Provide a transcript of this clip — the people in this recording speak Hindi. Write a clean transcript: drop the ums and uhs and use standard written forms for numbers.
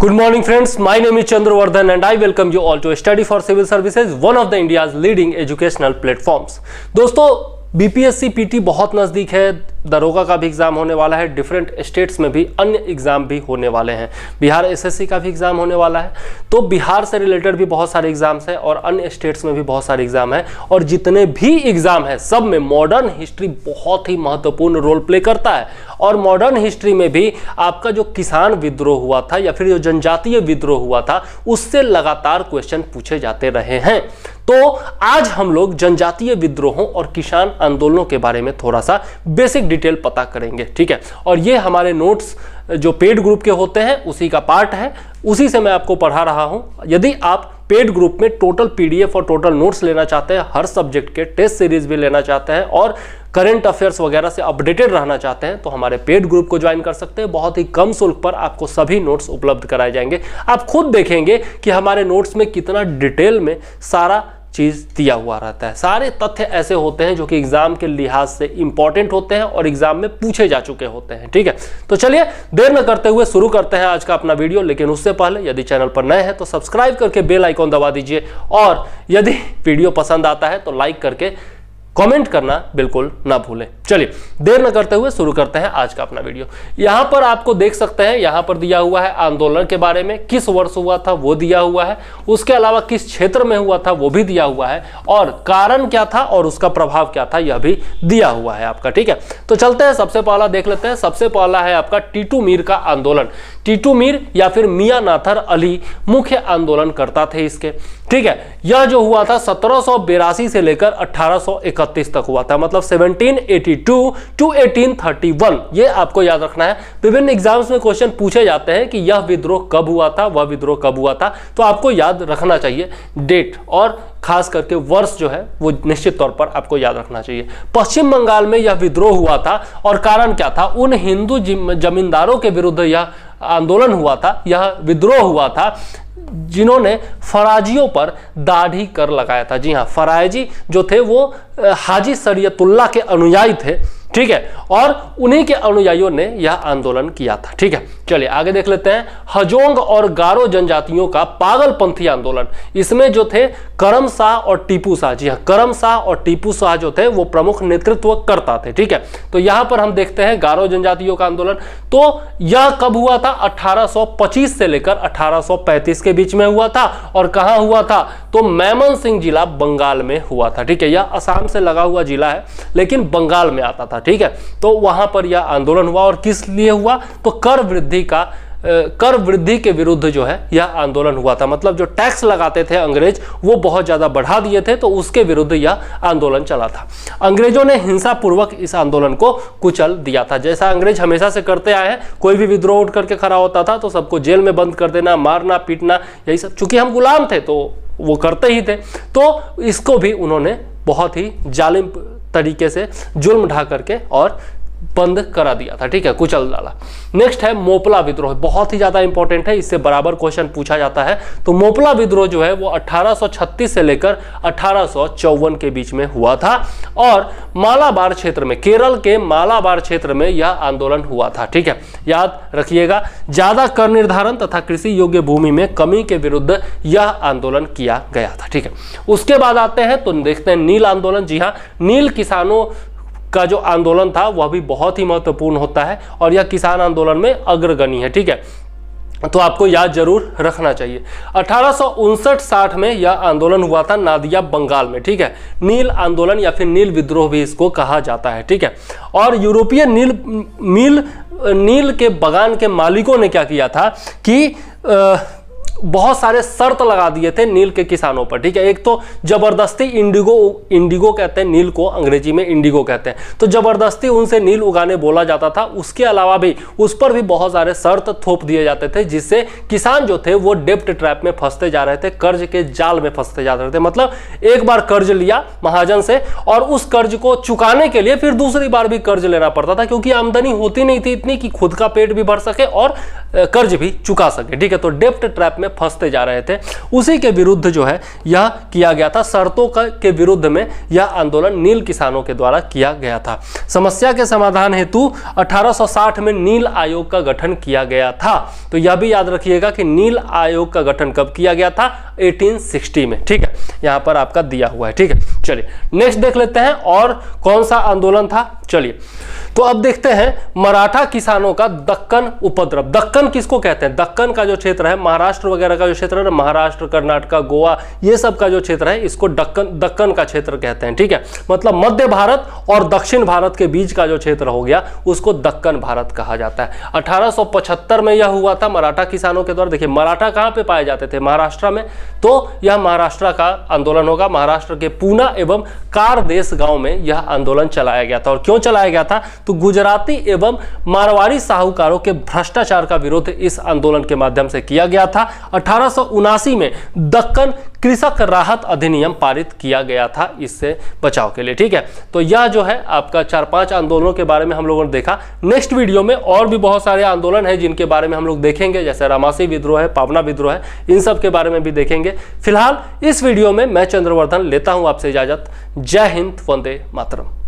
Good morning friends, my name is Chandravardhan and I welcome you all to Study for Civil Services, one of the India's leading educational platforms. दोस्तों बीपीएससी पीटी बहुत नज़दीक है, दरोगा का भी एग्ज़ाम होने वाला है, डिफरेंट स्टेट्स में भी अन्य एग्ज़ाम भी होने वाले हैं, बिहार एसएससी का भी एग्ज़ाम होने वाला है। तो बिहार से रिलेटेड भी बहुत सारे एग्ज़ाम्स हैं और अन्य स्टेट्स में भी बहुत सारे एग्ज़ाम हैं और जितने भी एग्ज़ाम हैं सब में मॉडर्न हिस्ट्री बहुत ही महत्वपूर्ण रोल प्ले करता है। और मॉडर्न हिस्ट्री में भी आपका जो किसान विद्रोह हुआ था या फिर जो जनजातीय विद्रोह हुआ था उससे लगातार क्वेश्चन पूछे जाते रहे हैं। तो आज हम लोग जनजातीय विद्रोहों और किसान आंदोलनों के बारे में थोड़ा सा बेसिक डिटेल पता करेंगे, ठीक है। और ये हमारे नोट्स जो पेड ग्रुप के होते हैं उसी का पार्ट है, उसी से मैं आपको पढ़ा रहा हूं। यदि आप पेड ग्रुप में टोटल पीडीएफ और टोटल नोट्स लेना चाहते हैं, हर सब्जेक्ट के टेस्ट सीरीज भी लेना चाहते हैं और करंट अफेयर्स वगैरह से अपडेटेड रहना चाहते हैं तो हमारे पेड ग्रुप को ज्वाइन कर सकते हैं। बहुत ही कम शुल्क पर आपको सभी नोट्स उपलब्ध कराए जाएंगे। आप खुद देखेंगे कि हमारे नोट्स में कितना डिटेल में सारा चीज़ दिया हुआ रहता है। सारे तथ्य ऐसे होते हैं जो कि एग्जाम के लिहाज से इंपॉर्टेंट होते हैं और एग्जाम में पूछे जा चुके होते हैं, ठीक है। तो चलिए देर न करते हुए शुरू करते हैं आज का अपना वीडियो। लेकिन उससे पहले यदि चैनल पर नए हैं तो सब्सक्राइब करके बेल आइकॉन दबा दीजिए और यदि वीडियो पसंद आता है तो लाइक करके कमेंट करना बिल्कुल ना भूलें। चलिए देर न करते हुए शुरू करते हैं आज का अपना वीडियो। यहां पर आपको देख सकते हैं, यहां पर दिया हुआ है आंदोलन के बारे में, किस वर्ष हुआ था वो दिया हुआ है, उसके अलावा किस क्षेत्र में हुआ था वो भी दिया हुआ है और कारण क्या था और उसका प्रभाव क्या था यह भी दिया हुआ है आपका, ठीक है। तो चलते हैं, सबसे पहला देख लेते हैं। सबसे पहला है आपका टीटू मीर का आंदोलन। टीटू मीर या फिर मियां नाथर अली मुख्य आंदोलनकर्ता थे इसके, ठीक है। यह जो हुआ था 1782 से लेकर 1831 तक हुआ था, मतलब 1782 टू 1831। ये आपको याद रखना है। विभिन्न एग्जाम्स में क्वेश्चन पूछे जाते हैं कि यह विद्रोह कब हुआ था, वह विद्रोह कब हुआ था, तो आपको याद रखना चाहिए डेट और खास करके वर्ष जो है वो निश्चित तौर पर आपको याद रखना चाहिए। पश्चिम बंगाल में यह विद्रोह हुआ था और कारण क्या था, उन हिंदू जमींदारों के विरुद्ध यह आंदोलन हुआ था, यह विद्रोह हुआ था जिन्होंने फराजियों पर दाढ़ी कर लगाया था। जी हाँ, फराजी जो थे वो हाजी शरीयतुल्लाह के अनुयायी थे, ठीक है, और उन्हीं के अनुयायियों ने यह आंदोलन किया था, ठीक है। चलिए आगे देख लेते हैं। हजोंग और गारो जनजातियों का पागलपंथी आंदोलन, इसमें जो थे करम शाह और टीपू शाह, जी हाँ, करम शाह और टीपू शाह जो थे वो प्रमुख नेतृत्व करता थे, ठीक है। तो यहां पर हम देखते हैं गारो जनजातियों का आंदोलन। तो यह कब हुआ था, 1825 से लेकर 1835 के बीच में हुआ था और कहां हुआ था, तो मैमनसिंह जिला बंगाल में हुआ था, ठीक है। यह असम से लगा हुआ जिला है लेकिन बंगाल में आता था, ठीक है। तो वहां पर यह आंदोलन हुआ और किस लिए हुआ, तो कर वृद्धि के विरुद्ध जो है यह आंदोलन हुआ था। मतलब जो टैक्स लगाते थे अंग्रेज वो बहुत ज्यादा बढ़ा दिए थे, तो उसके विरुद्ध यह आंदोलन चला था। अंग्रेजों ने हिंसा पूर्वक इस आंदोलन को कुचल दिया था, जैसा अंग्रेज हमेशा से करते आए हैं। कोई भी विद्रोह उठ करके खड़ा होता था तो सबको जेल में बंद कर देना, मारना पीटना, यही सब। चूंकि हम गुलाम थे तो वो करते ही थे, तो इसको भी उन्होंने बहुत ही जालिम तरीके से जुल्म ढा करके और बंद करा दिया था, ठीक है, कुचल डाला। नेक्स्ट है मोपला विद्रोह, बहुत ही ज्यादा इंपॉर्टेंट है, इससे बराबर क्वेश्चन पूछा जाता है। तो मोपला विद्रोह जो है वो 1836 से लेकर 1854 के बीच में हुआ था और मालाबार क्षेत्र में, केरल के मालाबार क्षेत्र में यह आंदोलन हुआ था, ठीक है। याद रखिएगा, ज्यादा कर निर्धारण तथा कृषि योग्य भूमि में कमी के विरुद्ध यह आंदोलन किया गया था, ठीक है। उसके बाद आते हैं तो देखते हैं नील आंदोलन। जी हाँ, नील किसानों का जो आंदोलन था वह भी बहुत ही महत्वपूर्ण होता है और यह किसान आंदोलन में अग्रगणी है, ठीक है। तो आपको याद जरूर रखना चाहिए। 1859-60 में यह आंदोलन हुआ था नादिया बंगाल में, ठीक है। नील आंदोलन या फिर नील विद्रोह भी इसको कहा जाता है, ठीक है। और यूरोपीय नील के बगान के मालिकों ने क्या किया था कि बहुत सारे शर्त लगा दिए थे नील के किसानों पर, ठीक है। एक तो जबरदस्ती इंडिगो कहते हैं नील को, अंग्रेजी में इंडिगो कहते हैं, तो जबरदस्ती उनसे नील उगाने बोला जाता था। उसके अलावा भी उस पर भी बहुत सारे शर्त थोप दिए जाते थे जिससे किसान जो थे वो डेप्ट ट्रैप में फंसते जा रहे थे, कर्ज के जाल में फंसते जा रहे थे। मतलब एक बार कर्ज लिया महाजन से और उस कर्ज को चुकाने के लिए फिर दूसरी बार भी कर्ज लेना पड़ता था, क्योंकि आमदनी होती नहीं थी इतनी कि खुद का पेट भी भर सके और कर्ज भी चुका सके, ठीक है। तो डेप्ट ट्रैप में फंसते जा रहे थे, उसी के विरुद्ध जो है यह किया गया था। शर्तों के विरुद्ध में यह आंदोलन नील किसानों के द्वारा किया गया था। समस्या के समाधान हेतु 1860 में नील आयोग का गठन किया गया था। तो यह भी याद रखिएगा कि नील आयोग का गठन कब किया गया था, 1860 में। ठीक है, यहां पर आपका दिया हुआ है। ठीक है, चलिए नेक्स्ट देख लेते हैं और कौन सा आंदोलन था। चलिए तो अब देखते हैं मराठा किसानों का दक्कन उपद्रव। दक्कन किसको कहते हैं? दक्कन का जो क्षेत्र है, महाराष्ट्र वगैरह का जो क्षेत्र है ना, महाराष्ट्र, कर्नाटक, गोवा, ये सब का जो क्षेत्र है, इसको दक्कन का क्षेत्र कहते हैं। ठीक है, मतलब मध्य भारत और दक्षिण भारत के बीच का जो क्षेत्र हो गया उसको दक्कन भारत कहा जाता है। 1875 में यह हुआ था मराठा किसानों के द्वारा। देखिए मराठा कहां पे पाए जाते थे? महाराष्ट्र में। तो यह महाराष्ट्र का आंदोलन होगा। महाराष्ट्र के पूना एवं कारदेश गांव में यह आंदोलन चलाया गया था। और क्यों चलाया गया था? तो गुजराती एवं मारवाड़ी साहूकारों के भ्रष्टाचार का विरोध इस आंदोलन के माध्यम से किया गया था। 1879 में दक्कन कृषक राहत अधिनियम पारित किया गया था इससे बचाव के लिए। ठीक है, तो यह जो है आपका 4-5 आंदोलनों के बारे में हम लोगों ने देखा। नेक्स्ट वीडियो में और भी बहुत सारे आंदोलन हैं जिनके बारे में हम लोग देखेंगे, जैसे रामासी विद्रोह है, पावना विद्रोह है, इन सब के बारे में भी देखेंगे। फिलहाल इस वीडियो में मैं चंद्रवर्धन लेता हूं आपसे इजाजत। जय हिंद, वंदे मातरम।